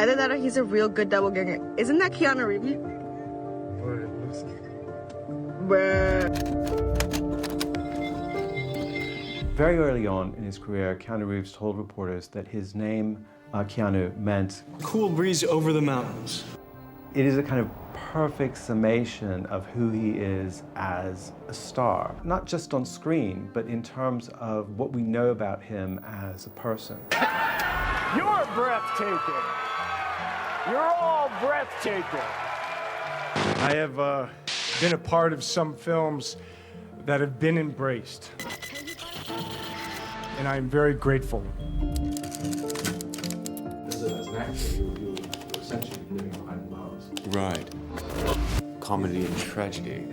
Either that or he's a real good doppelganger. Isn't that Keanu Reeves? Bruh. Very early on in his career, Keanu Reeves told reporters that his name, Keanu, meant cool breeze over the mountains. It is a kind of perfect summation of who he is as a star, not just on screen, but in terms of what we know about him as a person. You're breathtaking. You're all breathtaking. I have been a part of some films that have been embraced, and I'm very grateful. As an actor, you're essentially living behind the bars. Right. Comedy and tragedy.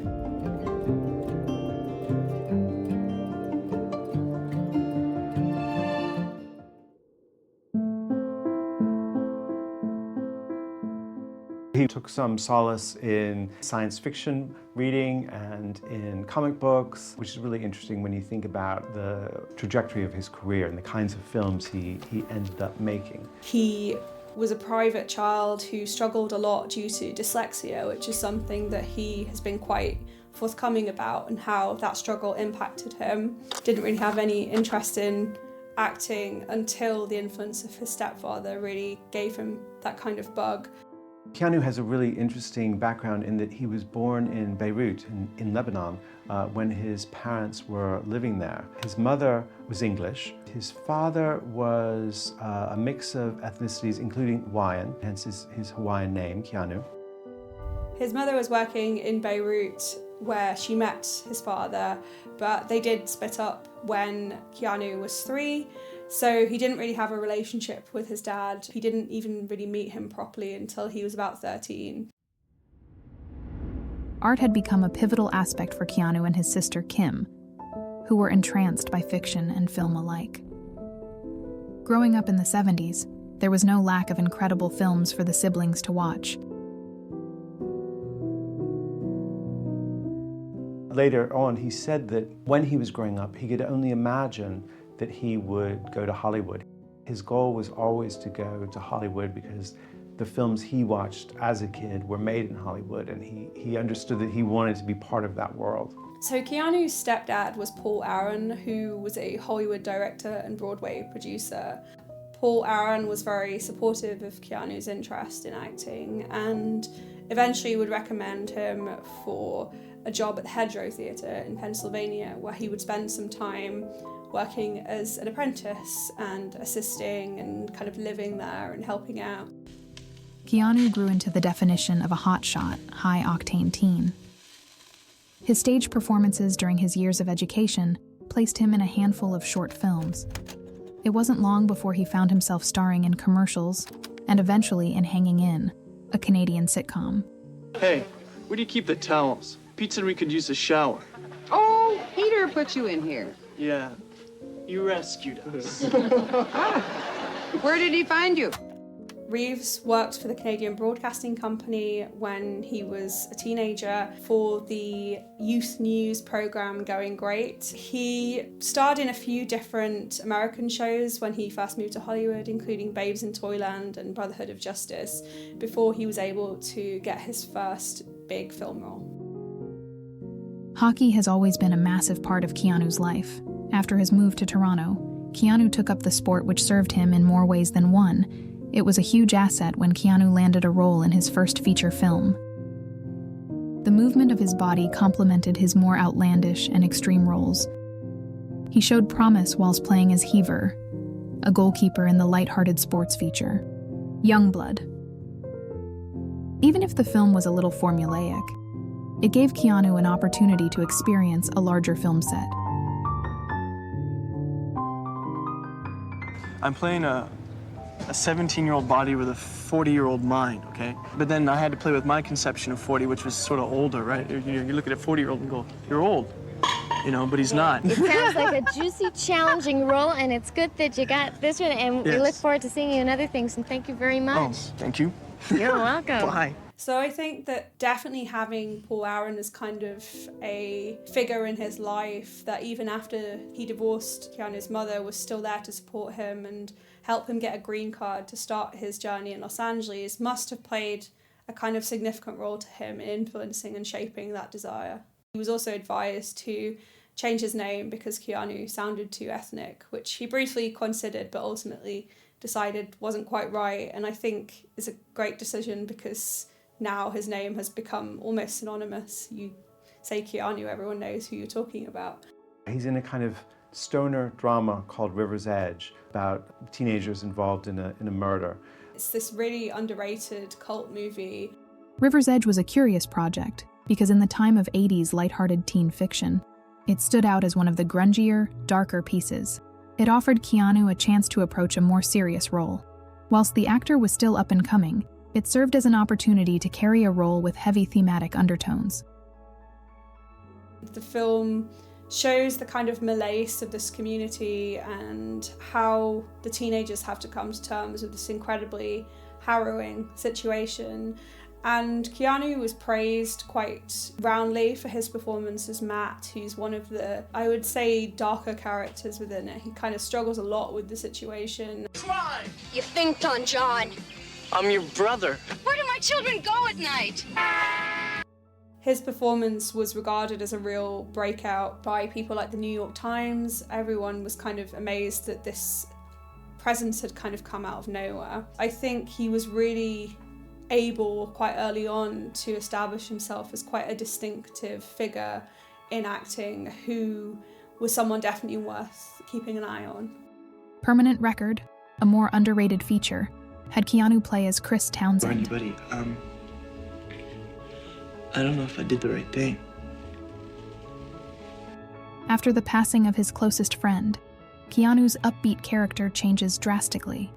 He took some solace in science fiction reading and in comic books, which is really interesting when you think about the trajectory of his career and the kinds of films he ended up making. He was a private child who struggled a lot due to dyslexia, which is something that he has been quite forthcoming about, and how that struggle impacted him. Didn't really have any interest in acting until the influence of his stepfather really gave him that kind of bug. Keanu has a really interesting background in that he was born in Beirut, in Lebanon, when his parents were living there. His mother was English. His father was a mix of ethnicities, including Hawaiian, hence his Hawaiian name, Keanu. His mother was working in Beirut, where she met his father, but they did split up when Keanu was 3. So he didn't really have a relationship with his dad. He didn't even really meet him properly until he was about 13. Art had become a pivotal aspect for Keanu and his sister Kim, who were entranced by fiction and film alike. Growing up in the 70s, there was no lack of incredible films for the siblings to watch. Later on, he said that when he was growing up, he could only imagine that he would go to Hollywood. His goal was always to go to Hollywood because the films he watched as a kid were made in Hollywood, and he understood that he wanted to be part of that world. So Keanu's stepdad was Paul Aaron, who was a Hollywood director and Broadway producer. Paul Aaron was very supportive of Keanu's interest in acting and eventually would recommend him for a job at the Hedgerow Theatre in Pennsylvania, where he would spend some time working as an apprentice and assisting and kind of living there and helping out. Keanu grew into the definition of a hotshot, high-octane teen. His stage performances during his years of education placed him in a handful of short films. It wasn't long before he found himself starring in commercials and eventually in Hanging In, a Canadian sitcom. Hey, where do you keep the towels? Pete said we could use a shower. Oh, Peter put you in here. Yeah, you rescued us. Where did he find you? Reeves worked for the Canadian Broadcasting Company when he was a teenager for the youth news program Going Great. He starred in a few different American shows when he first moved to Hollywood, including Babes in Toyland and Brotherhood of Justice, before he was able to get his first big film role. Hockey has always been a massive part of Keanu's life. After his move to Toronto, Keanu took up the sport, which served him in more ways than one. It was a huge asset when Keanu landed a role in his first feature film. The movement of his body complemented his more outlandish and extreme roles. He showed promise whilst playing as Heaver, a goalkeeper in the lighthearted sports feature, Youngblood. Even if the film was a little formulaic, it gave Keanu an opportunity to experience a larger film set. I'm playing a 17-year-old body with a 40-year-old mind, okay? But then I had to play with my conception of 40, which was sort of older, right? You look at a 40-year-old and go, you're old, you know, but he's not. It sounds like a juicy, challenging role, and it's good that you got this one, and we look forward to seeing you in other things, and thank you very much. Oh, thank you. You're welcome. Bye. So I think that definitely having Paul Aaron as kind of a figure in his life that even after he divorced Keanu's mother was still there to support him and help him get a green card to start his journey in Los Angeles must have played a kind of significant role to him in influencing and shaping that desire. He was also advised to change his name because Keanu sounded too ethnic, which he briefly considered but ultimately decided wasn't quite right, and I think is a great decision because now his name has become almost synonymous. You say Keanu, everyone knows who you're talking about. He's in a kind of stoner drama called River's Edge about teenagers involved in a murder. It's this really underrated cult movie. River's Edge was a curious project because in the time of 80s lighthearted teen fiction, it stood out as one of the grungier, darker pieces. It offered Keanu a chance to approach a more serious role. Whilst the actor was still up and coming, it served as an opportunity to carry a role with heavy thematic undertones. The film shows the kind of malaise of this community and how the teenagers have to come to terms with this incredibly harrowing situation. And Keanu was praised quite roundly for his performance as Matt, who's one of the, I would say, darker characters within it. He kind of struggles a lot with the situation. You think, Don John? I'm your brother. Where do my children go at night? His performance was regarded as a real breakout by people like the New York Times. Everyone was kind of amazed that this presence had kind of come out of nowhere. I think he was really able quite early on to establish himself as quite a distinctive figure in acting who was someone definitely worth keeping an eye on. Permanent Record, a more underrated feature, had Keanu play as Chris Townsend. Buddy, I don't know if I did the right thing. After the passing of his closest friend, Keanu's upbeat character changes drastically.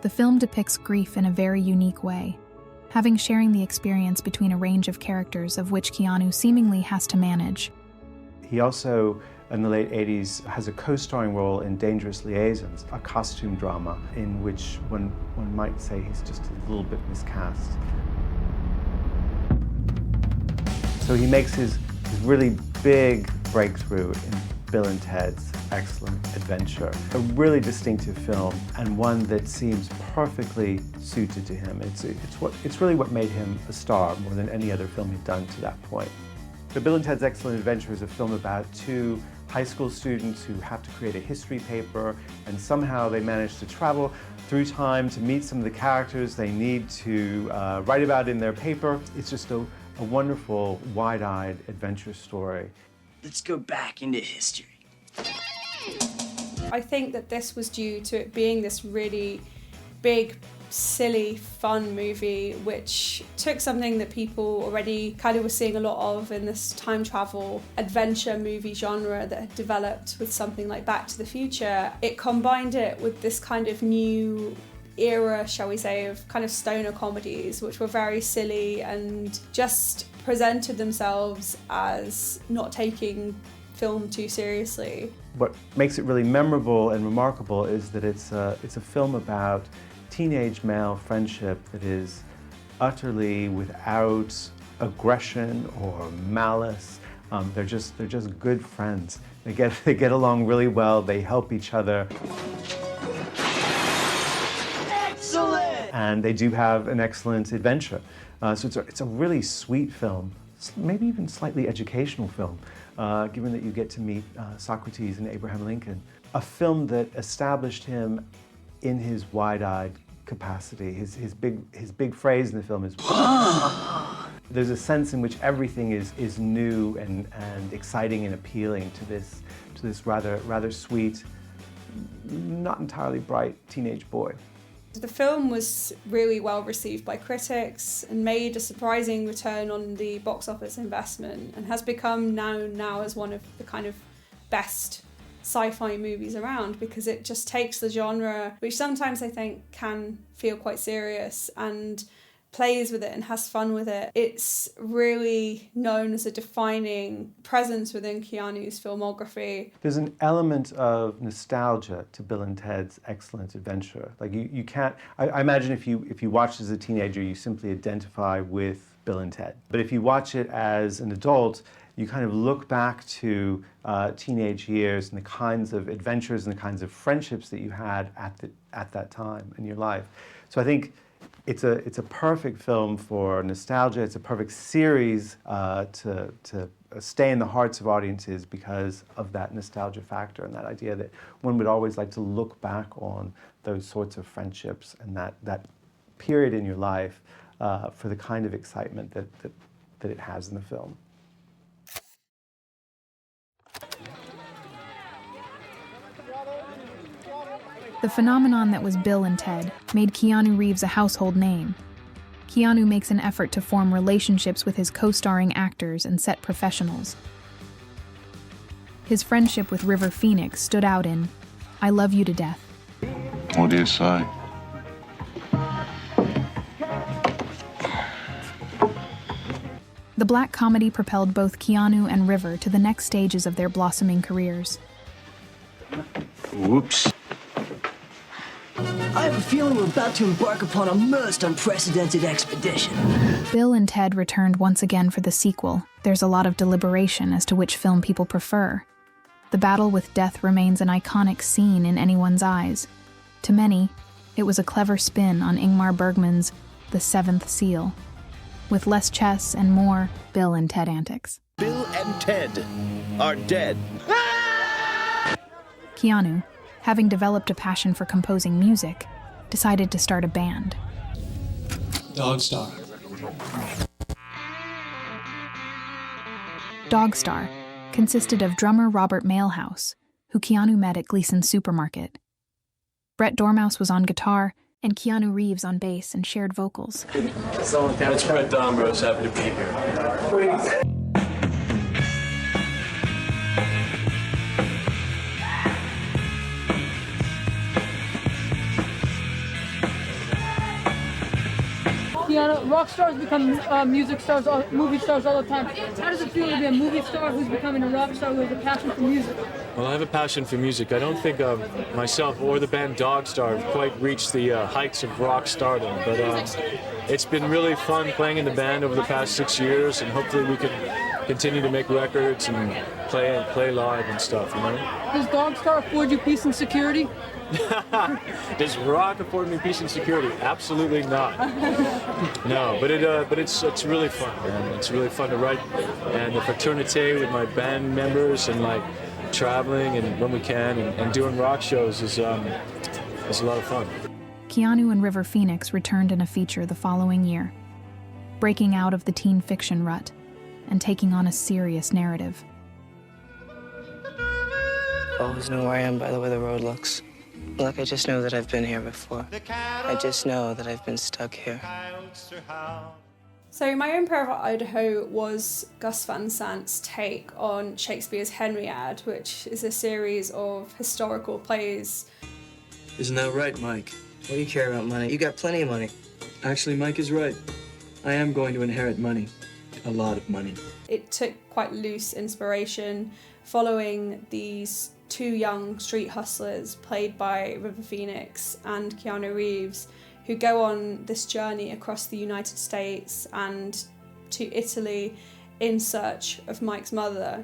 The film depicts grief in a very unique way, having sharing the experience between a range of characters of which Keanu seemingly has to manage. He also, in the late 80s, has a co-starring role in Dangerous Liaisons, a costume drama in which one might say he's just a little bit miscast. So he makes his really big breakthrough in Bill and Ted's Excellent Adventure. A really distinctive film and one that seems perfectly suited to him. It's really what made him a star more than any other film he'd done to that point. So Bill and Ted's Excellent Adventure is a film about two high school students who have to create a history paper, and somehow they manage to travel through time to meet some of the characters they need to write about in their paper. It's just a wonderful, wide-eyed adventure story. Let's go back into history. I think that this was due to it being this really big, silly, fun movie which took something that people already kind of were seeing a lot of in this time travel adventure movie genre that had developed with something like Back to the Future. It combined it with this kind of new era, shall we say, of kind of stoner comedies which were very silly and just presented themselves as not taking film too seriously. What makes it really memorable and remarkable is that it's a film about teenage male friendship that is utterly without aggression or malice. They're just good friends. They get along really well. They help each other. Excellent! And they do have an excellent adventure. So it's a really sweet film, maybe even slightly educational film, given that you get to meet Socrates and Abraham Lincoln. A film that established him in his wide-eyed capacity. His big phrase in the film is there's a sense in which everything is new and exciting and appealing to this rather sweet, not entirely bright teenage boy. The film was really well received by critics and made a surprising return on the box office investment and has become known now as one of the kind of best sci-fi movies around because it just takes the genre, which sometimes I think can feel quite serious, and plays with it and has fun with it. It's really known as a defining presence within Keanu's filmography. There's an element of nostalgia to Bill and Ted's Excellent Adventure. Like you can't, I imagine if you watch as a teenager, you simply identify with Bill and Ted. But if you watch it as an adult, you kind of look back to teenage years and the kinds of adventures and the kinds of friendships that you had at that time in your life. So I think it's a perfect film for nostalgia. It's a perfect series to stay in the hearts of audiences because of that nostalgia factor and that idea that one would always like to look back on those sorts of friendships and that period in your life for the kind of excitement that it has in the film. The phenomenon that was Bill and Ted made Keanu Reeves a household name. Keanu makes an effort to form relationships with his co-starring actors and set professionals. His friendship with River Phoenix stood out in I Love You to Death. What do you say? The black comedy propelled both Keanu and River to the next stages of their blossoming careers. Whoops. I have a feeling we're about to embark upon a most unprecedented expedition. Bill and Ted returned once again for the sequel. There's a lot of deliberation as to which film people prefer. The battle with death remains an iconic scene in anyone's eyes. To many, it was a clever spin on Ingmar Bergman's The Seventh Seal, with less chess and more Bill and Ted antics. Bill and Ted are dead. Keanu, having developed a passion for composing music, decided to start a band. Dogstar. Dogstar consisted of drummer Robert Mailhouse, who Keanu met at Gleason's Supermarket. Brett Dormouse was on guitar, and Keanu Reeves on bass and shared vocals. It's Brett Dormouse, happy to be here. Keanu, rock stars become music stars, movie stars all the time. How does it feel to be a movie star who's becoming a rock star who has a passion for music? Well, I have a passion for music. I don't think myself or the band Dogstar have quite reached the heights of rock stardom, but it's been really fun playing in the band over the past 6 years, and hopefully we can continue to make records and play live and stuff, you know? Does Dogstar afford you peace and security? Does rock afford me peace and security? Absolutely not. No, but it's really fun, man. It's really fun to write, and the fraternity with my band members and like traveling and when we can and doing rock shows is a lot of fun. Keanu and River Phoenix returned in a feature the following year, breaking out of the teen fiction rut and taking on a serious narrative. I always know where I am by the way the road looks. Look, I just know that I've been here before. I just know that I've been stuck here. So My Own Private Idaho was Gus Van Sant's take on Shakespeare's Henriade, which is a series of historical plays. Isn't that right, Mike? What do you care about money? You got plenty of money. Actually, Mike is right. I am going to inherit money. A lot of money. It took quite loose inspiration following these two young street hustlers played by River Phoenix and Keanu Reeves, who go on this journey across the United States and to Italy in search of Mike's mother.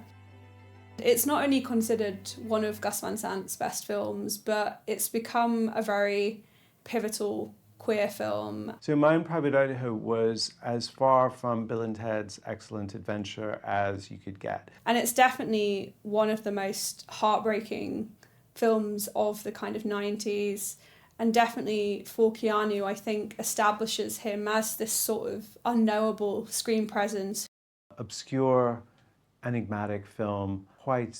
It's not only considered one of Gus Van Sant's best films, but it's become a very pivotal queer film. So My Own Private Idaho was as far from Bill and Ted's Excellent Adventure as you could get. And it's definitely one of the most heartbreaking films of the kind of 90s, and definitely for Keanu, I think, establishes him as this sort of unknowable screen presence. Obscure, enigmatic film, quite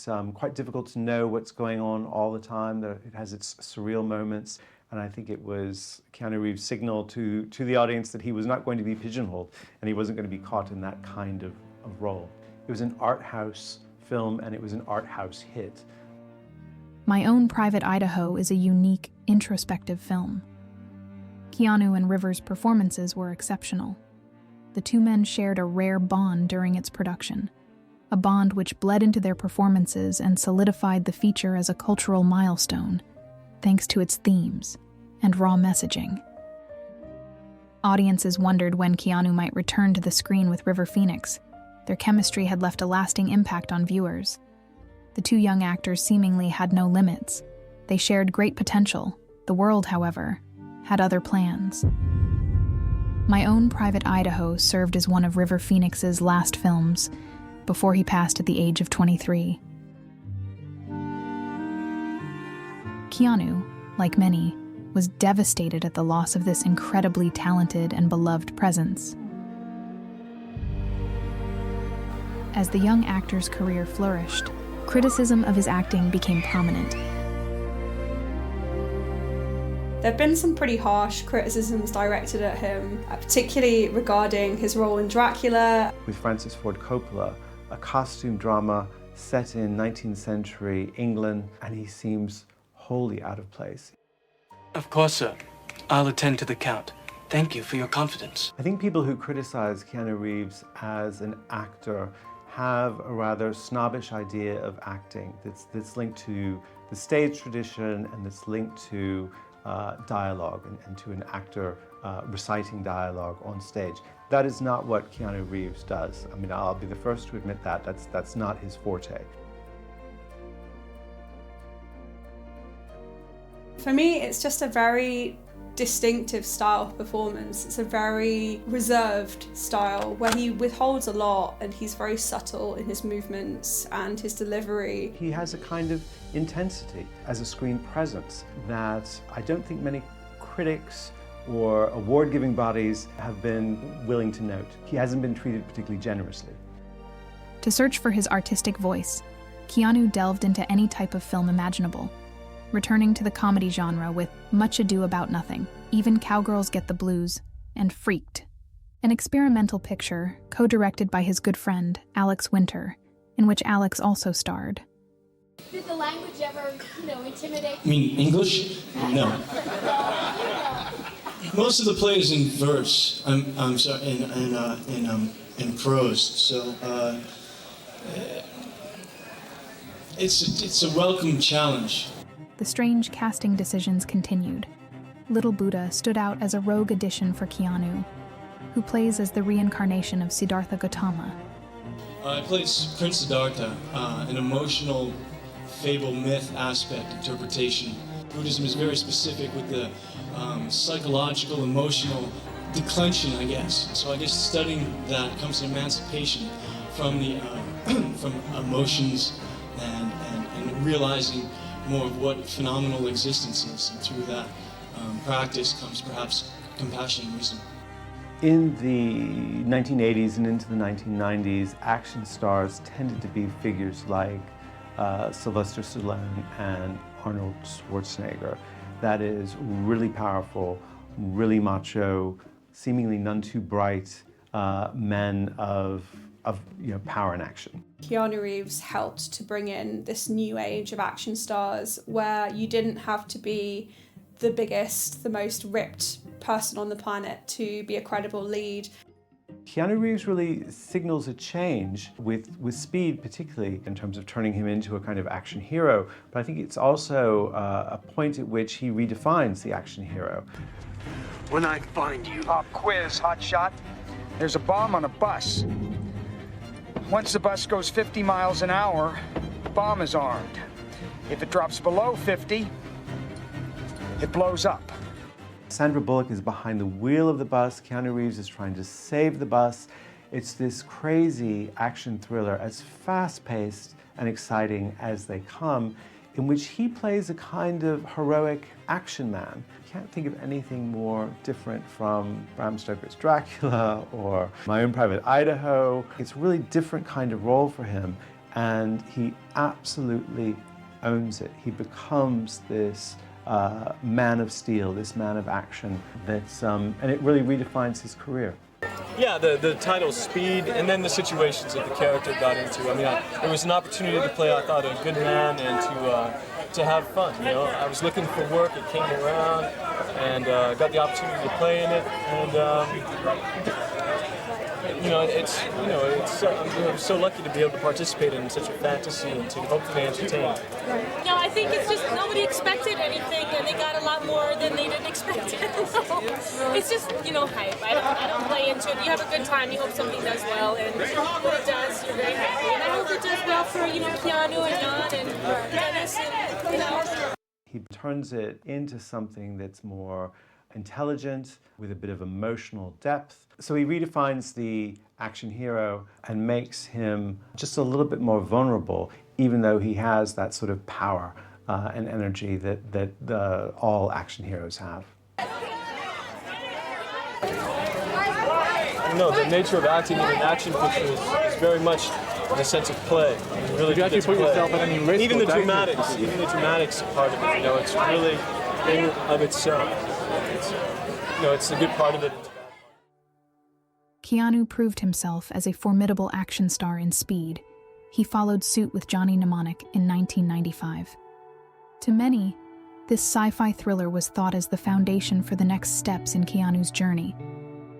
difficult to know what's going on all the time. It has its surreal moments. And I think it was Keanu Reeves' signal to the audience that he was not going to be pigeonholed and he wasn't going to be caught in that kind of role. It was an art house film and it was an art house hit. My Own Private Idaho is a unique, introspective film. Keanu and Rivers' performances were exceptional. The two men shared a rare bond during its production, a bond which bled into their performances and solidified the feature as a cultural milestone, thanks to its themes and raw messaging. Audiences wondered when Keanu might return to the screen with River Phoenix. Their chemistry had left a lasting impact on viewers. The two young actors seemingly had no limits. They shared great potential. The world, however, had other plans. My Own Private Idaho served as one of River Phoenix's last films before he passed at the age of 23. Keanu, like many, was devastated at the loss of this incredibly talented and beloved presence. As the young actor's career flourished, criticism of his acting became prominent. There have been some pretty harsh criticisms directed at him, particularly regarding his role in Dracula. With Francis Ford Coppola, a costume drama set in 19th century England, and he seems wholly out of place. Of course, sir. I'll attend to the Count. Thank you for your confidence. I think people who criticize Keanu Reeves as an actor have a rather snobbish idea of acting that's linked to the stage tradition and that's linked to dialogue and to an actor reciting dialogue on stage. That is not what Keanu Reeves does. I mean, I'll be the first to admit that. That's not his forte. For me, it's just a very distinctive style of performance. It's a very reserved style where he withholds a lot and he's very subtle in his movements and his delivery. He has a kind of intensity as a screen presence that I don't think many critics or award-giving bodies have been willing to note. He hasn't been treated particularly generously. To search for his artistic voice, Keanu delved into any type of film imaginable, returning to the comedy genre with Much Ado About Nothing, Even Cowgirls Get the Blues, and Freaked, an experimental picture co-directed by his good friend, Alex Winter, in which Alex also starred. Did the language ever, intimidate? You mean English? No. Most of the play is in verse. I'm sorry, in prose. So it's a welcome challenge. The strange casting decisions continued. Little Buddha stood out as a rogue addition for Keanu, who plays as the reincarnation of Siddhartha Gautama. I played Prince Siddhartha, an emotional fable myth aspect interpretation. Buddhism is very specific with the psychological, emotional declension, I guess. So I guess studying that comes to emancipation from the from emotions and realizing more of what phenomenal existence is, and through that practice comes perhaps compassion and wisdom. In the 1980s and into the 1990s, action stars tended to be figures like Sylvester Stallone and Arnold Schwarzenegger. That is really powerful, really macho, seemingly none too bright men of power and action. Keanu Reeves helped to bring in this new age of action stars where you didn't have to be the biggest, the most ripped person on the planet to be a credible lead. Keanu Reeves really signals a change with Speed, particularly in terms of turning him into a kind of action hero, but I think it's also a point at which he redefines the action hero. When I find you. Pop quiz, hotshot. There's a bomb on a bus. Once the bus goes 50 miles an hour, the bomb is armed. If it drops below 50, it blows up. Sandra Bullock is behind the wheel of the bus. Keanu Reeves is trying to save the bus. It's this crazy action thriller, as fast-paced and exciting as they come, in which he plays a kind of heroic action man. Can't think of anything more different from Bram Stoker's Dracula or My Own Private Idaho. It's a really different kind of role for him, and he absolutely owns it. He becomes this man of steel, this man of action, and it really redefines his career. Yeah, the title Speed, and then the situations that the character got into. I mean, it was an opportunity to play, I thought, a good man and to have fun. You know, I was looking for work. It came around, and got the opportunity to play in it, and. I'm so lucky to be able to participate in such a fantasy and to hopefully entertain. No, I think it's just nobody expected anything, and they got a lot more than they didn't expect. It's just, hype. I don't play into it. You have a good time. You hope something does well, and when it does, you're very happy. And I hope it does well for, Keanu and Jan and Dennis and, He turns it into something that's more intelligent, with a bit of emotional depth. So he redefines the action hero and makes him just a little bit more vulnerable, even though he has that sort of power and energy that all action heroes have. No, the nature of acting in an action picture is very much in a sense of play. You really actually put yourself at any risk. Even the dramatics part of it, it's really in of itself. It's a good part of it. Keanu proved himself as a formidable action star in Speed. He followed suit with Johnny Mnemonic in 1995. To many, this sci-fi thriller was thought as the foundation for the next steps in Keanu's journey.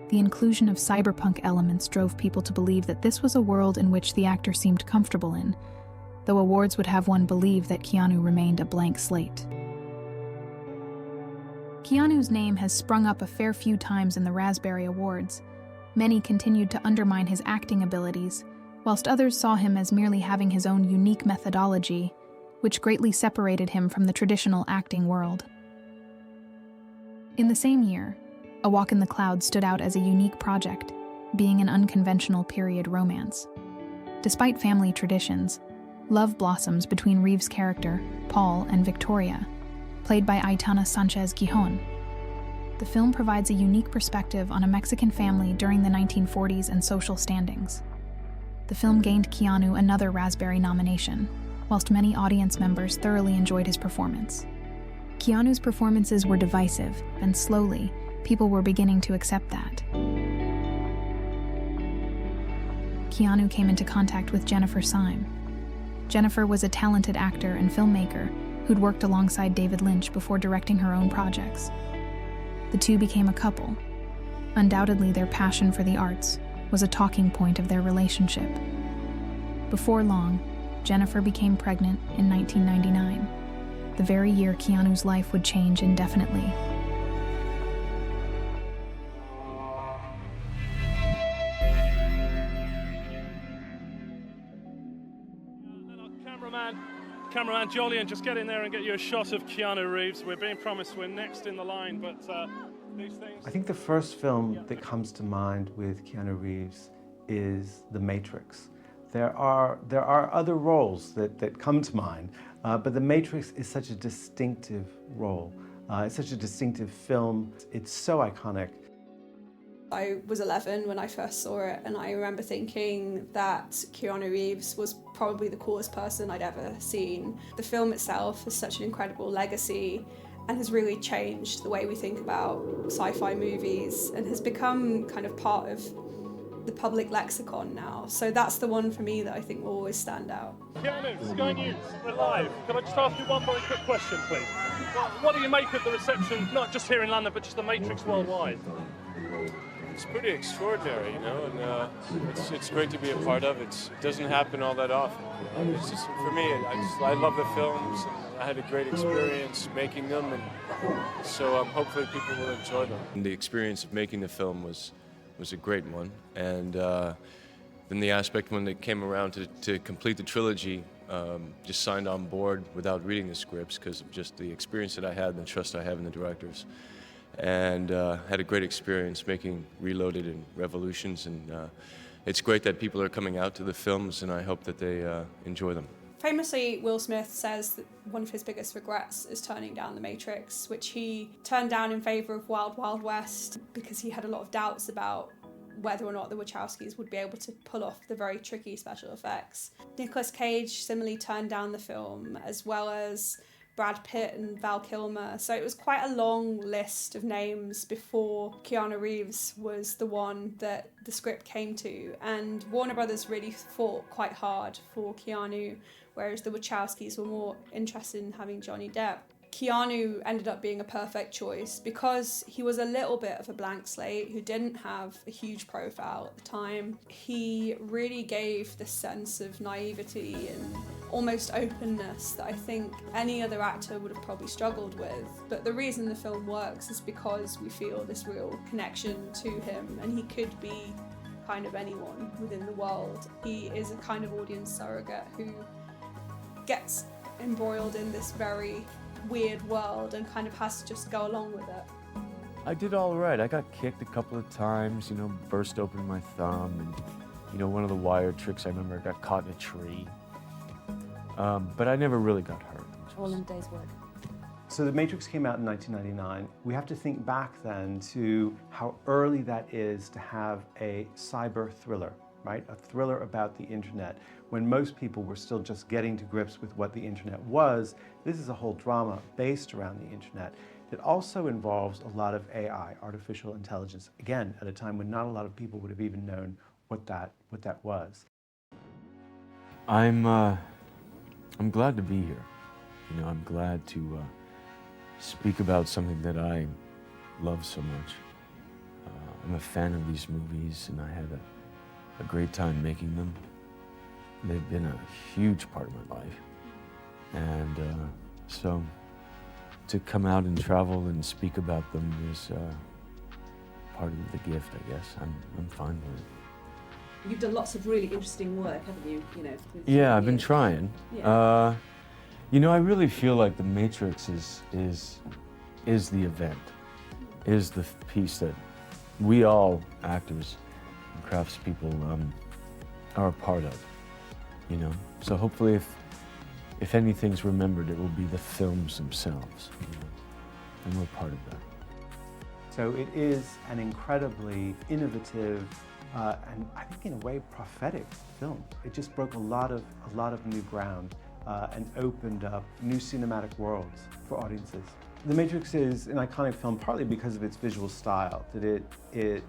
The inclusion of cyberpunk elements drove people to believe that this was a world in which the actor seemed comfortable in, though awards would have one believe that Keanu remained a blank slate. Keanu's name has sprung up a fair few times in the Raspberry Awards. Many continued to undermine his acting abilities, whilst others saw him as merely having his own unique methodology, which greatly separated him from the traditional acting world. In the same year, A Walk in the Clouds stood out as a unique project, being an unconventional period romance. Despite family traditions, love blossoms between Reeves' character, Paul, and Victoria, played by Aitana Sanchez Gijon. The film provides a unique perspective on a Mexican family during the 1940s and social standings. The film gained Keanu another Raspberry nomination, whilst many audience members thoroughly enjoyed his performance. Keanu's performances were divisive, and slowly, people were beginning to accept that. Keanu came into contact with Jennifer Syme. Jennifer was a talented actor and filmmaker who'd worked alongside David Lynch before directing her own projects. The two became a couple. Undoubtedly, their passion for the arts was a talking point of their relationship. Before long, Jennifer became pregnant in 1999, the very year Keanu's life would change indefinitely. Cameraman Jolyon, just get in there and get you a shot of Keanu Reeves. We're being promised we're next in the line, but these things... I think the first film that comes to mind with Keanu Reeves is The Matrix. There are other roles that come to mind, but The Matrix is such a distinctive role. It's such a distinctive film. It's so iconic. I was 11 when I first saw it, and I remember thinking that Keanu Reeves was probably the coolest person I'd ever seen. The film itself has such an incredible legacy and has really changed the way we think about sci-fi movies and has become kind of part of the public lexicon now. So that's the one for me that I think will always stand out. Keanu, Sky News, we're live. Can I just ask you one very quick question, please? What do you make of the reception, not just here in London, but just The Matrix worldwide? It's pretty extraordinary, and it's great to be a part of. It doesn't happen all that often. It's just, for me, I love the films, and I had a great experience making them, and so hopefully people will enjoy them. And the experience of making the film was a great one, and then the aspect when it came around to complete the trilogy, just signed on board without reading the scripts because of just the experience that I had and the trust I have in the directors. And had a great experience making Reloaded and Revolutions, and it's great that people are coming out to the films, and I hope that they enjoy them. Famously, Will Smith says that one of his biggest regrets is turning down The Matrix, which he turned down in favour of Wild Wild West because he had a lot of doubts about whether or not the Wachowskis would be able to pull off the very tricky special effects. Nicolas Cage similarly turned down the film, as well as Brad Pitt and Val Kilmer. So it was quite a long list of names before Keanu Reeves was the one that the script came to. And Warner Brothers really fought quite hard for Keanu whereas the Wachowskis were more interested in having Johnny Depp. Keanu ended up being a perfect choice because he was a little bit of a blank slate who didn't have a huge profile at the time. He really gave this sense of naivety and almost openness that I think any other actor would have probably struggled with. But the reason the film works is because we feel this real connection to him, and he could be kind of anyone within the world. He is a kind of audience surrogate who gets embroiled in this very weird world and kind of has to just go along with it. I did all right. I got kicked a couple of times, you know, burst open my thumb, and, you know, one of the wire tricks I remember, I got caught in a tree. But I never really got hurt. All in a day's work. So The Matrix came out in 1999. We have to think back then to how early that is to have a cyber thriller, right? A thriller about the internet. When most people were still just getting to grips with what the internet was, this is a whole drama based around the internet. It also involves a lot of AI, artificial intelligence, again, at a time when not a lot of people would have even known what that was. I'm glad to be here. You know, I'm glad to speak about something that I love so much. I'm a fan of these movies, and I had a great time making them. They've been a huge part of my life. And so to come out and travel and speak about them is part of the gift, I guess. I'm fine with it. You've done lots of really interesting work, haven't you? You know. Yeah, I've been trying. Yeah. You know, I really feel like The Matrix is the event, is the piece that we all, actors and craftspeople, are a part of, you know? So hopefully if anything's remembered, it will be the films themselves, you know? And we're part of that. So it is an incredibly innovative and I think in a way prophetic film. It just broke a lot of new ground and opened up new cinematic worlds for audiences. The Matrix is an iconic film partly because of its visual style, that it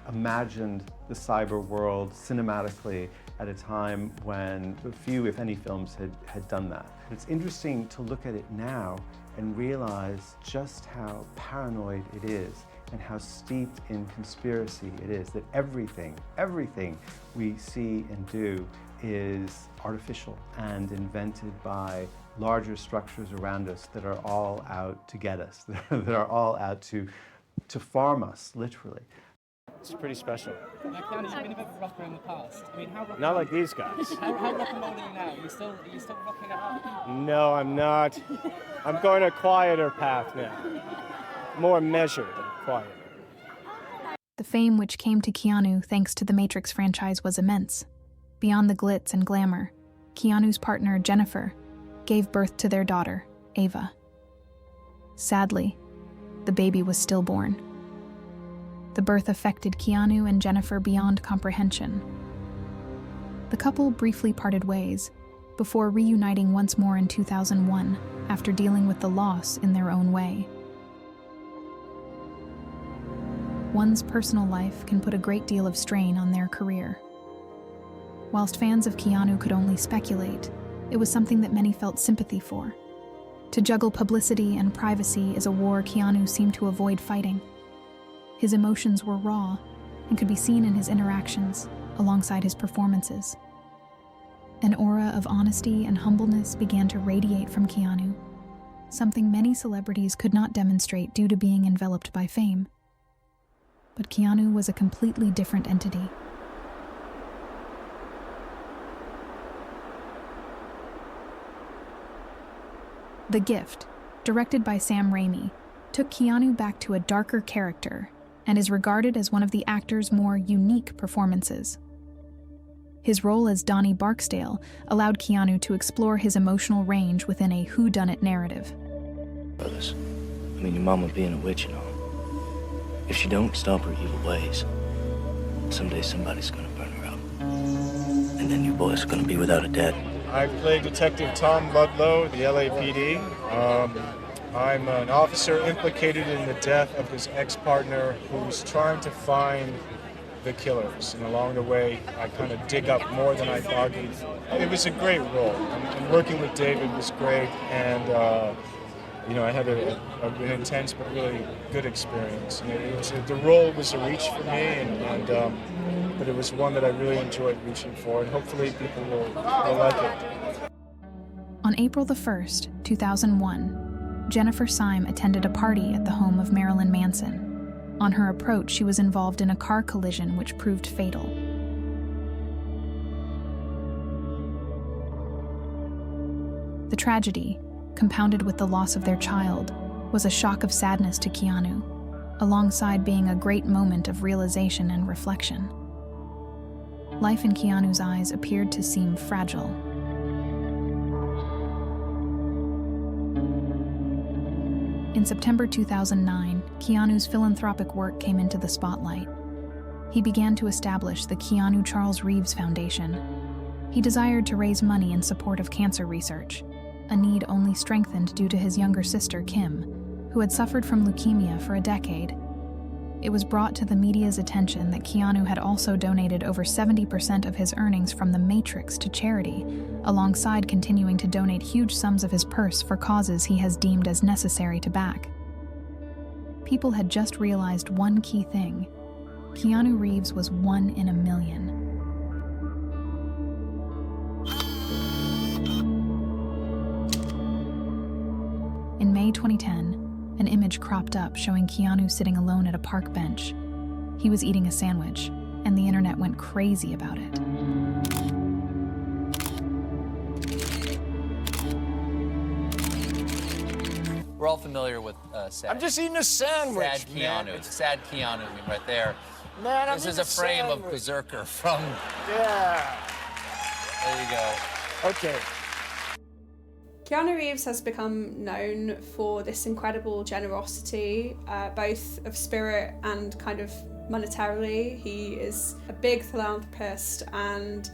imagined the cyber world cinematically at a time when few, if any, films had done that. It's interesting to look at it now and realize just how paranoid it is and how steeped in conspiracy it is, that everything we see and do is artificial and invented by larger structures around us that are all out to get us, that are all out to farm us, literally. It's pretty special. Keanu, you've been a bit of a rocker in the past. I mean, how rock Not like these guys. How rock and roll are you now? Are you still rocking it up? No, I'm not. I'm going a quieter path now. More measured and quieter. The fame which came to Keanu thanks to the Matrix franchise was immense. Beyond the glitz and glamour, Keanu's partner, Jennifer, gave birth to their daughter, Ava. Sadly, the baby was stillborn. The birth affected Keanu and Jennifer beyond comprehension. The couple briefly parted ways, before reuniting once more in 2001 after dealing with the loss in their own way. One's personal life can put a great deal of strain on their career. Whilst fans of Keanu could only speculate, it was something that many felt sympathy for. To juggle publicity and privacy is a war Keanu seemed to avoid fighting. His emotions were raw and could be seen in his interactions alongside his performances. An aura of honesty and humbleness began to radiate from Keanu, something many celebrities could not demonstrate due to being enveloped by fame. But Keanu was a completely different entity. The Gift, directed by Sam Raimi, took Keanu back to a darker character and is regarded as one of the actor's more unique performances. His role as Donnie Barksdale allowed Keanu to explore his emotional range within a whodunit narrative. Brothers, I mean, your mama being a witch and all. If she don't stop her evil ways, someday somebody's gonna burn her up. And then you boys are gonna be without a dad. I play Detective Tom Ludlow, the LAPD. I'm an officer implicated in the death of his ex-partner who's trying to find the killers, and along the way, I kind of dig up more than I argued. It was a great role, and working with David was great, and you know, I had an intense but really good experience. And the role was a reach for me, but it was one that I really enjoyed reaching for, and hopefully people will like it. On April the 1st, 2001, Jennifer Syme attended a party at the home of Marilyn Manson. On her approach, she was involved in a car collision which proved fatal. The tragedy, compounded with the loss of their child, was a shock of sadness to Keanu, alongside being a great moment of realization and reflection. Life in Keanu's eyes appeared to seem fragile. In September 2009, Keanu's philanthropic work came into the spotlight. He began to establish the Keanu-Charles-Reeves Foundation. He desired to raise money in support of cancer research, a need only strengthened due to his younger sister, Kim, who had suffered from leukemia for a decade. It was brought to the media's attention that Keanu had also donated over 70% of his earnings from The Matrix to charity, alongside continuing to donate huge sums of his purse for causes he has deemed as necessary to back. People had just realized one key thing: Keanu Reeves was 1 in a million. In May 2010, an image cropped up showing Keanu sitting alone at a park bench. He was eating a sandwich, and the internet went crazy about it. We're all familiar with sad. I'm just eating a sandwich, Sad Keanu. man. It's sad Keanu, I mean, right there. Man, I'm This is eating a frame sandwich. of Berserker from... Yeah. There you go. Okay. Keanu Reeves has become known for this incredible generosity, both of spirit and kind of monetarily. He is a big philanthropist and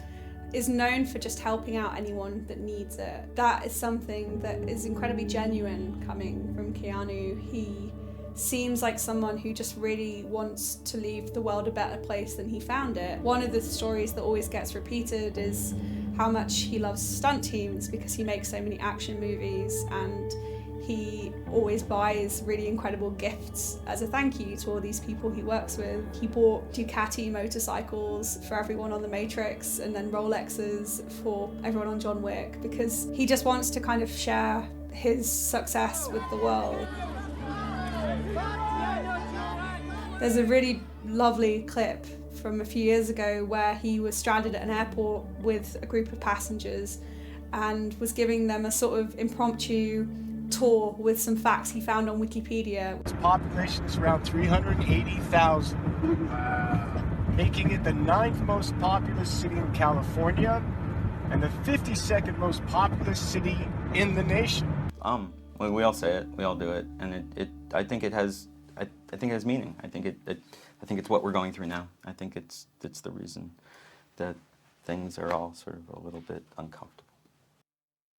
is known for just helping out anyone that needs it. That is something that is incredibly genuine coming from Keanu. He seems like someone who just really wants to leave the world a better place than he found it. One of the stories that always gets repeated is how much he loves stunt teams because he makes so many action movies, and he always buys really incredible gifts as a thank you to all these people he works with. He bought Ducati motorcycles for everyone on The Matrix and then Rolexes for everyone on John Wick because he just wants to kind of share his success with the world. There's a really lovely clip from a few years ago where he was stranded at an airport with a group of passengers and was giving them a sort of impromptu tour with some facts he found on Wikipedia. Its population is around 380,000, making it the 9th most populous city in California and the 52nd most populous city in the nation. We all say it, we all do it, and I think it has meaning. I think it's what we're going through now. I think it's the reason that things are all sort of a little bit uncomfortable.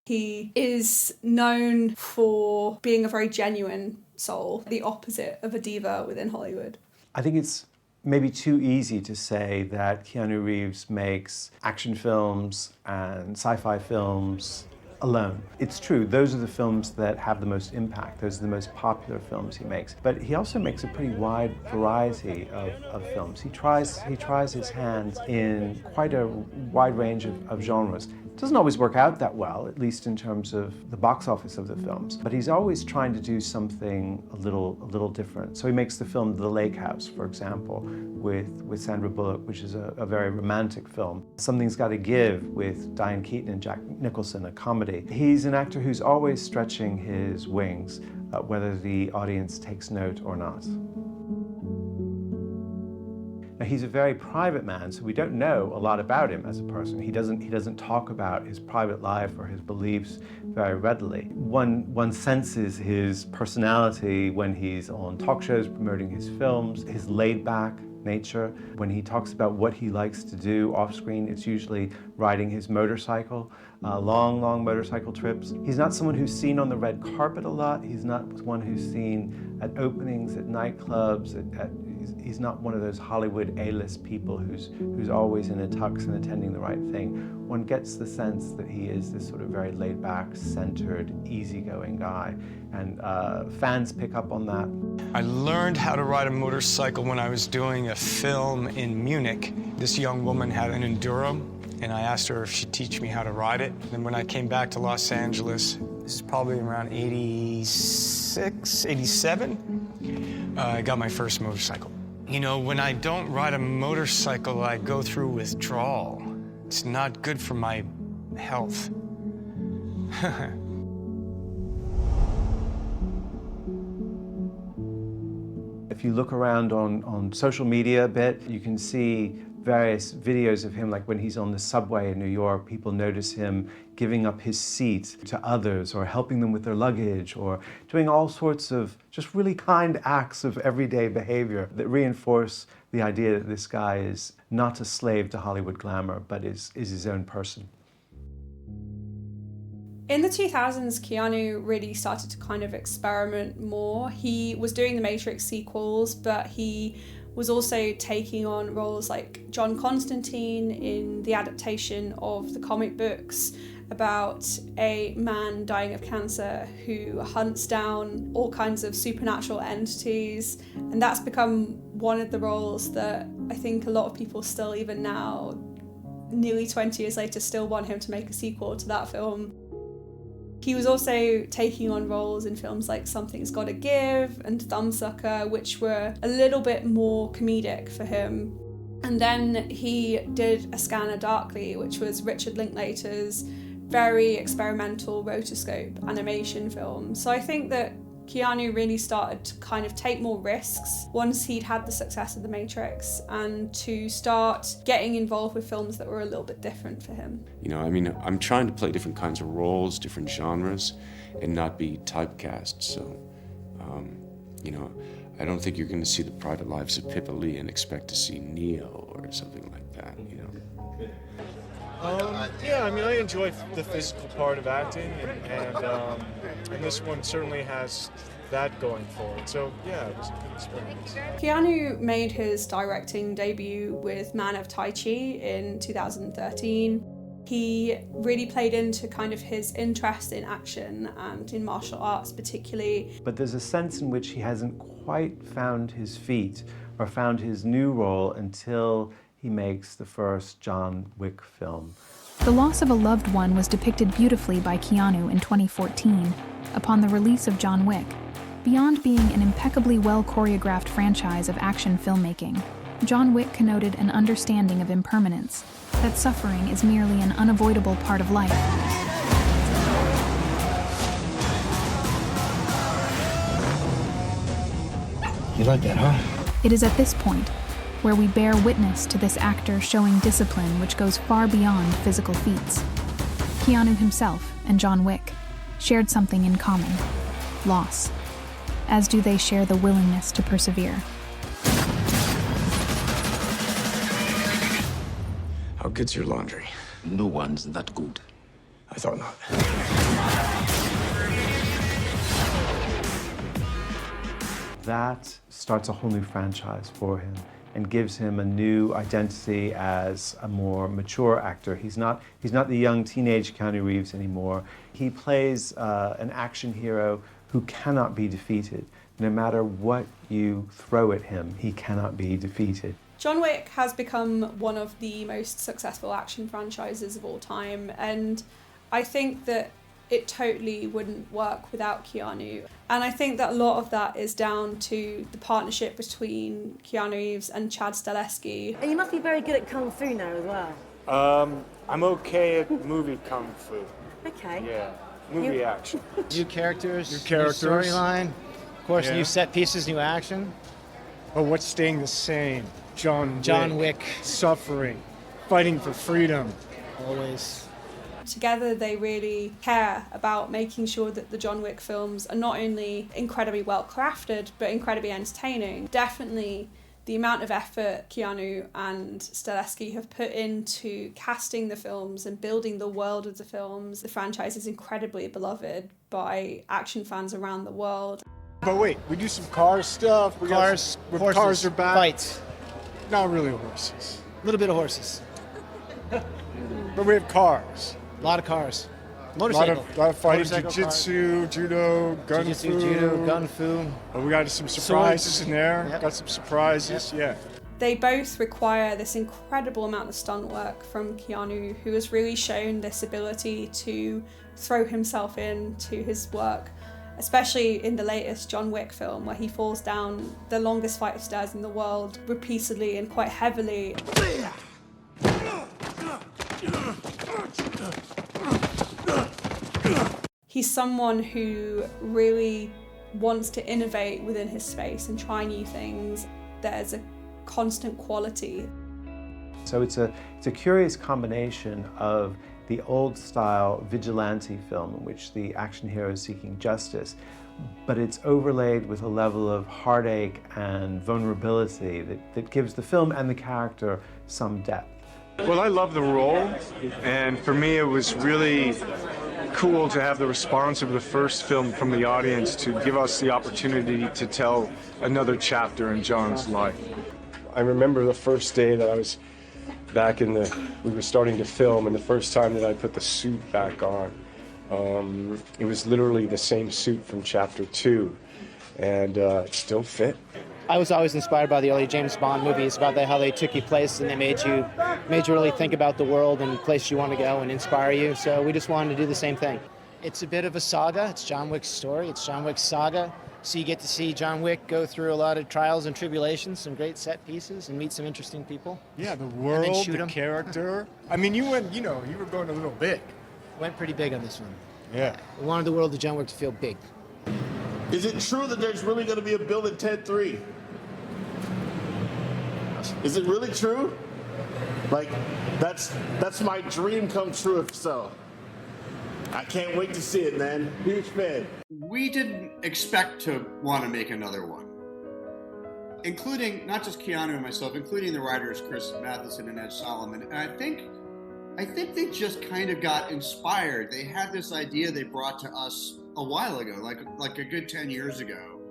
He is known for being a very genuine soul, the opposite of a diva within Hollywood. I think it's maybe too easy to say that Keanu Reeves makes action films and sci-fi films alone. It's true, those are the films that have the most impact, those are the most popular films he makes. But he also makes a pretty wide variety of films. He tries his hands in quite a wide range of genres. It doesn't always work out that well, at least in terms of the box office of the films, but he's always trying to do something a little different. So he makes the film The Lake House, for example, with Sandra Bullock, which is a very romantic film. Something's Gotta Give with Diane Keaton and Jack Nicholson, a comedy. He's an actor who's always stretching his wings, whether the audience takes note or not. Now, he's a very private man, so we don't know a lot about him as a person. He doesn't talk about his private life or his beliefs very readily. One senses his personality when he's on talk shows promoting his films, his laid-back nature. When he talks about what he likes to do off-screen, it's usually riding his motorcycle, long motorcycle trips. He's not someone who's seen on the red carpet a lot. He's not one who's seen at openings, at nightclubs, at He's not one of those Hollywood A-list people who's always in a tux and attending the right thing. One gets the sense that he is this sort of very laid-back, centered, easygoing guy, and fans pick up on that. I learned how to ride a motorcycle when I was doing a film in Munich. This young woman had an enduro, and I asked her if she'd teach me how to ride it. And when I came back to Los Angeles, this is probably around 86, 87, I got my first motorcycle. You know, when I don't ride a motorcycle, I go through withdrawal. It's not good for my health. If you look around on social media a bit, you can see various videos of him, like when he's on the subway in New York, people notice him giving up his seat to others or helping them with their luggage or doing all sorts of just really kind acts of everyday behavior that reinforce the idea that this guy is not a slave to Hollywood glamour, but is his own person. In the 2000s, Keanu really started to kind of experiment more. He was doing the Matrix sequels, but he was also taking on roles like John Constantine in the adaptation of the comic books about a man dying of cancer who hunts down all kinds of supernatural entities. And that's become one of the roles that I think a lot of people still, even now, nearly 20 years later, still want him to make a sequel to that film. He was also taking on roles in films like Something's Gotta Give and Thumbsucker, which were a little bit more comedic for him. And then he did A Scanner Darkly, which was Richard Linklater's very experimental rotoscope animation film. So I think that Keanu really started to kind of take more risks once he'd had the success of The Matrix and to start getting involved with films that were a little bit different for him. You know, I mean, I'm trying to play different kinds of roles, different genres, and not be typecast. So, you know, I don't think you're going to see The Private Lives of Pippa Lee and expect to see Neo or something like that, you know. Yeah, I mean, I enjoy the physical part of acting, and this one certainly has that going for it. So, yeah, it was a good experience. Keanu made his directing debut with Man of Tai Chi in 2013. He really played into kind of his interest in action and in martial arts particularly. But there's a sense in which he hasn't quite found his feet or found his new role until he makes the first John Wick film. The loss of a loved one was depicted beautifully by Keanu in 2014, upon the release of John Wick. Beyond being an impeccably well-choreographed franchise of action filmmaking, John Wick connoted an understanding of impermanence, that suffering is merely an unavoidable part of life. You like that, huh? It is at this point where we bear witness to this actor showing discipline which goes far beyond physical feats. Keanu himself and John Wick shared something in common: loss, as do they share the willingness to persevere. How good's your laundry? No one's that good. I thought not. That starts a whole new franchise for him and gives him a new identity as a more mature actor. He's not the young teenage Keanu Reeves anymore. He plays an action hero who cannot be defeated. No matter what you throw at him, he cannot be defeated. John Wick has become one of the most successful action franchises of all time, and I think that it totally wouldn't work without Keanu. And I think that a lot of that is down to the partnership between Keanu Reeves and Chad Stahelski. And you must be very good at Kung Fu now as well. I'm okay at movie kung fu. Okay. Yeah, movie action. New characters, New characters. new storyline, of course, Yeah. new set pieces, new action. Oh, what's staying the same? John Wick. Suffering, fighting for freedom. Always. Together they really care about making sure that the John Wick films are not only incredibly well crafted but incredibly entertaining. Definitely the amount of effort Keanu and Stahelski have put into casting the films and building the world of the films. The franchise is incredibly beloved by action fans around the world. But wait, we do some car stuff. Cars, horses, cars are back. fights. Not really horses. A little bit of horses. But we have cars. A lot of cars. A Motorcycle. lot of fighting, Motorcycle jiu-jitsu, judo, gun Jiu-jitsu, fu. judo, gun fu. Oh, we got some surprises Swords. in there. Yep. Got some surprises, yeah. They both require this incredible amount of stunt work from Keanu, who has really shown this ability to throw himself into his work, especially in the latest John Wick film, where he falls down the longest flight of stairs in the world repeatedly and quite heavily. He's someone who really wants to innovate within his space and try new things. There's a constant quality. So it's a curious combination of the old style vigilante film in which the action hero is seeking justice, but it's overlaid with a level of heartache and vulnerability that gives the film and the character some depth. Well, I love the role, and for me it was really cool to have the response of the first film from the audience to give us the opportunity to tell another chapter in John's life. I remember the first day that I was back we were starting to film, and the first time that I put the suit back on, it was literally the same suit from chapter 2, and it still fit. I was always inspired by the early James Bond movies, about how they took you places and they made you really think about the world and places you want to go and inspire you. So we just wanted to do the same thing. It's a bit of a saga. It's John Wick's story. It's John Wick's saga. So you get to see John Wick go through a lot of trials and tribulations, some great set pieces, and meet some interesting people. Yeah, the world, shoot the 'em. character. I mean, you went, you were going a little big. Went pretty big on this one. Yeah. We wanted the world of John Wick to feel big. Is it true that there's really going to be a Bill and Ted 3? Is it really true? Like, that's my dream come true if so. I can't wait to see it, man. Huge fan. We didn't expect to want to make another one. Including, not just Keanu and myself, including the writers Chris Matheson and Ed Solomon. And I think they just kind of got inspired. They had this idea they brought to us a while ago, like a good 10 years ago,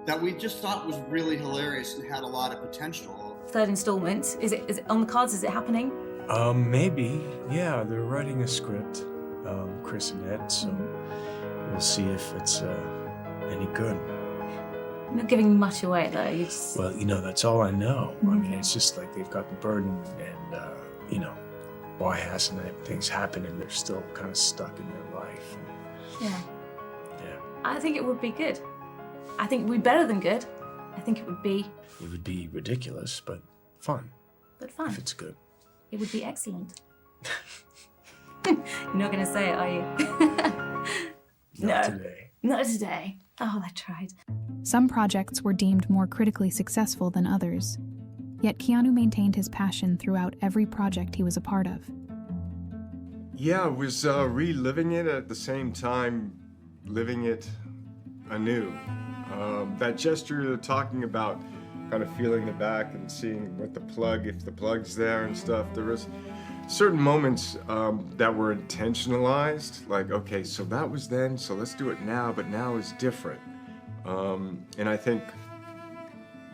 that we just thought was really hilarious and had a lot of potential. Third installment, is it on the cards? Is it happening? Maybe. Yeah, they're writing a script, Chris and Ed, so we'll see if it's any good. You're not giving much away though. You just... Well, that's all I know. I mean, it's just like they've got the burden and, why hasn't things happened and they're still kind of stuck in their life. Yeah. Yeah. I think it would be good. I think it would be better than good. I think it would be... It would be ridiculous, but fun. But fun. If it's good. It would be excellent. You're not going to say it, are you? Not today. Not today. Oh, I tried. Some projects were deemed more critically successful than others. Yet Keanu maintained his passion throughout every project he was a part of. Yeah, I was reliving it at the same time, living it anew. That gesture you're talking about, kind of feeling the back and seeing what if the plug's there and stuff, there was certain moments that were intentionalized, like, okay, so that was then, so let's do it now, but now is different. And I think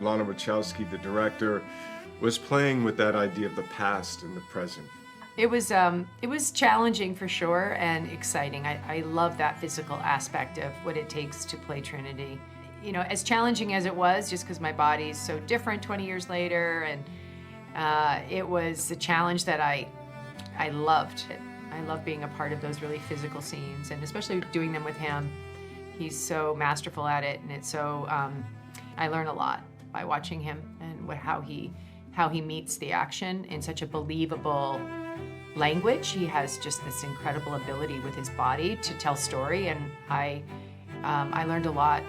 Lana Wachowski, the director, was playing with that idea of the past and the present. It was challenging for sure and exciting. I love that physical aspect of what it takes to play Trinity. As challenging as it was, just because my body's so different 20 years later, and it was a challenge that I loved. I love being a part of those really physical scenes, and especially doing them with him. He's so masterful at it, and it's so, I learn a lot by watching him and how he meets the action in such a believable language. He has just this incredible ability with his body to tell story, and I learned a lot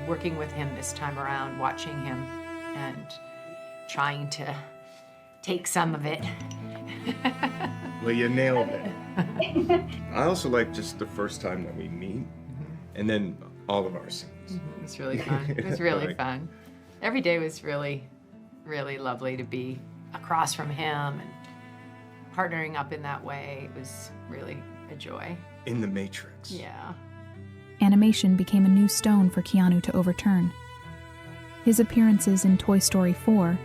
working with him this time around, watching him and trying to take some of it. Well, you nailed it. I also like just the first time that we meet, and then all of our scenes. It's really fun. It was really fun. Every day was really, really lovely to be across from him and partnering up in that way. It was really a joy. In the Matrix. Yeah. animation became a new stone for Keanu to overturn. His appearances in Toy Story 4,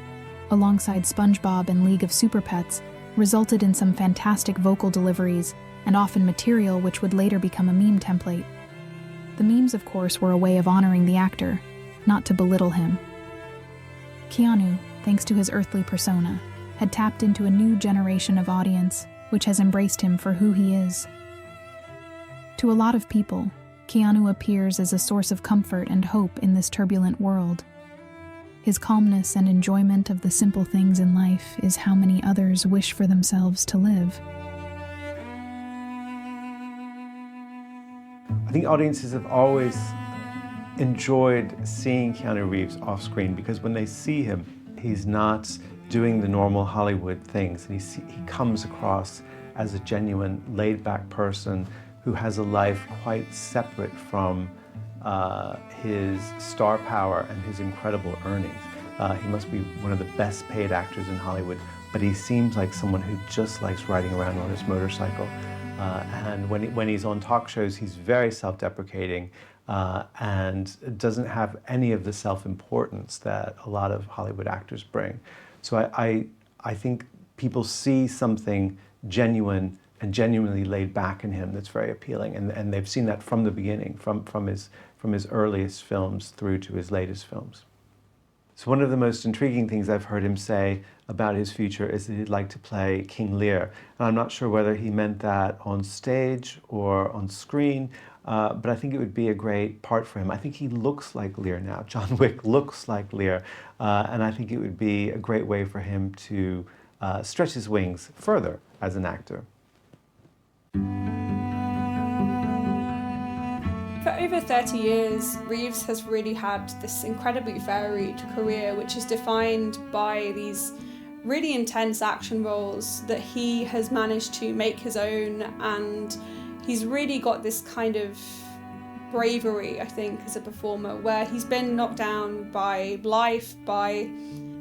alongside SpongeBob and League of Super Pets, resulted in some fantastic vocal deliveries and often material which would later become a meme template. The memes, of course, were a way of honoring the actor, not to belittle him. Keanu, thanks to his earthly persona, had tapped into a new generation of audience, which has embraced him for who he is. To a lot of people, Keanu appears as a source of comfort and hope in this turbulent world. His calmness and enjoyment of the simple things in life is how many others wish for themselves to live. I think audiences have always enjoyed seeing Keanu Reeves off screen because when they see him, he's not doing the normal Hollywood things, and he comes across as a genuine, laid-back person who has a life quite separate from his star power and his incredible earnings. He must be one of the best paid actors in Hollywood, but he seems like someone who just likes riding around on his motorcycle. And when he's on talk shows, he's very self-deprecating and doesn't have any of the self-importance that a lot of Hollywood actors bring. So I think people see something genuine and genuinely laid back in him that's very appealing, and they've seen that from the beginning, from his earliest films through to his latest films. So one of the most intriguing things I've heard him say about his future is that he'd like to play King Lear. And I'm not sure whether he meant that on stage or on screen, but I think it would be a great part for him. I think he looks like Lear now. John Wick looks like Lear, and I think it would be a great way for him to stretch his wings further as an actor. For over 30 years, Reeves has really had this incredibly varied career, which is defined by these really intense action roles that he has managed to make his own, and he's really got this kind of bravery, I think, as a performer, where he's been knocked down by life, by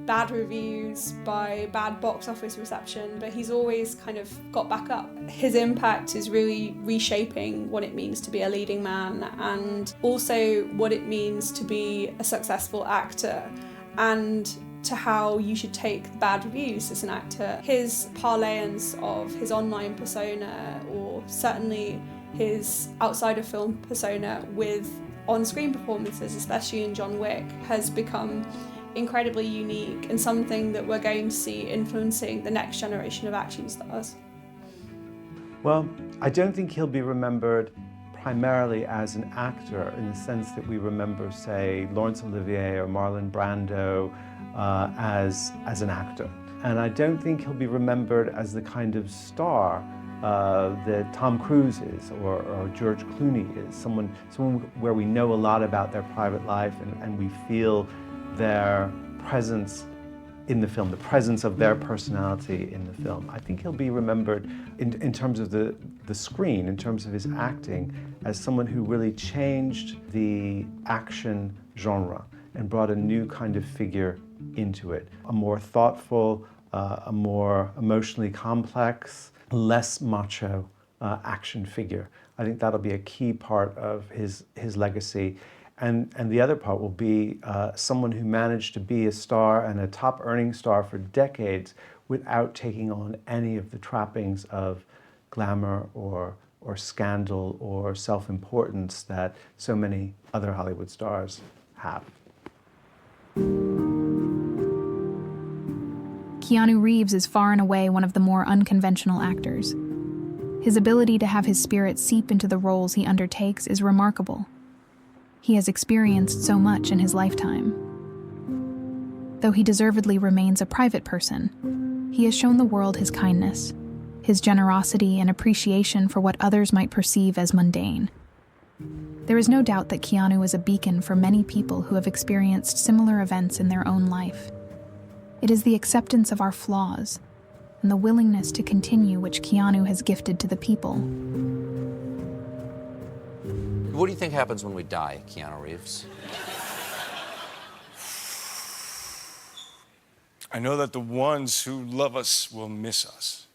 bad reviews, by bad box office reception, but he's always kind of got back up. His impact is really reshaping what it means to be a leading man, and also what it means to be a successful actor, and to how you should take the bad reviews as an actor. His parlayance of his online persona, or certainly his outside of film persona with on-screen performances, especially in John Wick, has become incredibly unique and something that we're going to see influencing the next generation of action stars. Well, I don't think he'll be remembered primarily as an actor in the sense that we remember, say, Laurence Olivier or Marlon Brando as an actor. And I don't think he'll be remembered as the kind of star that Tom Cruise is or George Clooney is, someone where we know a lot about their private life and we feel their presence in the film, the presence of their personality in the film. I think he'll be remembered in terms of the screen, in terms of his acting, as someone who really changed the action genre and brought a new kind of figure into it. A more thoughtful, a more emotionally complex, less macho action figure. I think that'll be a key part of his legacy. And the other part will be someone who managed to be a star and a top earning star for decades without taking on any of the trappings of glamour or scandal or self-importance that so many other Hollywood stars have. Keanu Reeves is far and away one of the more unconventional actors. His ability to have his spirit seep into the roles he undertakes is remarkable. He has experienced so much in his lifetime. Though he deservedly remains a private person, he has shown the world his kindness, his generosity and appreciation for what others might perceive as mundane. There is no doubt that Keanu is a beacon for many people who have experienced similar events in their own life. It is the acceptance of our flaws and the willingness to continue which Keanu has gifted to the people. What do you think happens when we die, Keanu Reeves? I know that the ones who love us will miss us.